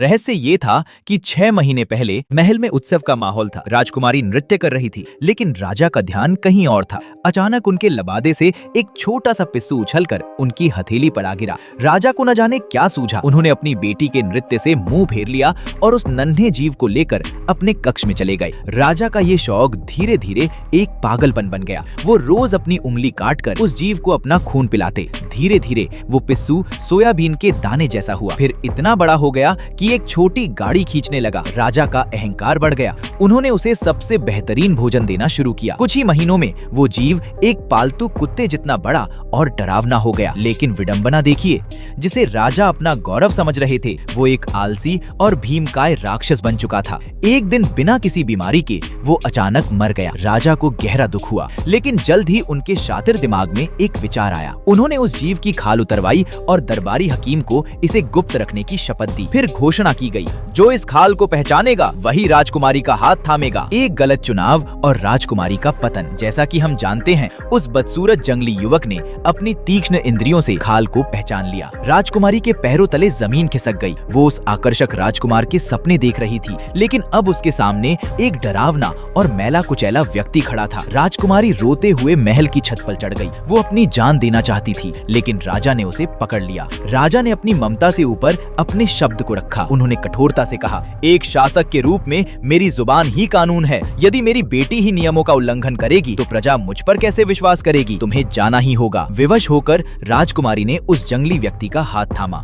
रहस्य ये था कि 6 महीने पहले महल में उत्सव का माहौल था। राजकुमारी नृत्य कर रही थी, लेकिन राजा का ध्यान कहीं और था। अचानक उनके लबादे से एक छोटा सा पिस्सू उछलकर उनकी हथेली पर आ गिरा। राजा को न जाने क्या सूझा। उन्होंने अपनी बेटी के नृत्य से मुंह फेर लिया और उस नन्हे जीव को लेकर अपने कक्ष में चले गए। राजा का ये शौक धीरे धीरे एक पागलपन बन गया। वो रोज अपनी उंगली काटकर उस जीव को अपना खून पिलाते। धीरे धीरे वो पिस्सू सोयाबीन के दाने जैसा हुआ, फिर इतना बड़ा हो गया कि एक छोटी गाड़ी खींचने लगा। राजा का अहंकार बढ़ गया। उन्होंने उसे सबसे बेहतरीन भोजन देना शुरू किया। कुछ ही महीनों में वो जीव एक पालतू कुत्ते जितना बड़ा और डरावना हो गया। लेकिन विडंबना देखिए, जिसे राजा अपना गौरव समझ रहे थे, वो एक आलसी और भीमकाय राक्षस बन चुका था। एक दिन बिना किसी बीमारी के वो अचानक मर गया। राजा को गहरा दुख हुआ, लेकिन जल्द ही उनके शातिर दिमाग में एक विचार आया। उन्होंने उस जीव की खाल उतरवाई और दरबारी हकीम को इसे गुप्त रखने की शपथ दी। फिर घोषणा की गई, जो इस खाल को पहचानेगा वही राजकुमारी का हाथ थामेगा। एक गलत चुनाव और राजकुमारी का पतन। जैसा कि हम जानते हैं, उस बदसूरत जंगली युवक ने अपनी तीक्ष्ण इंद्रियों से खाल को पहचान लिया। राजकुमारी के पैरों तले जमीन खिसक गई। वो उस आकर्षक राजकुमार के सपने देख रही थी, लेकिन अब उसके सामने एक डरावना और मैला कुचैला व्यक्ति खड़ा था। राजकुमारी रोते हुए महल की छत पर चढ़ गई। वो अपनी जान देना चाहती थी, लेकिन राजा ने उसे पकड़ लिया। राजा ने अपनी ममता से ऊपर अपने शब्द को रखा। उन्होंने कठोरता से कहा, एक शासक के रूप में मेरी जुबान ही कानून है। यदि मेरी बेटी ही नियमों का उल्लंघन करेगी तो प्रजा मुझ पर कैसे विश्वास करेगी? तुम्हें जाना ही होगा। विवश होकर राजकुमारी ने उस जंगली व्यक्ति का हाथ थामा।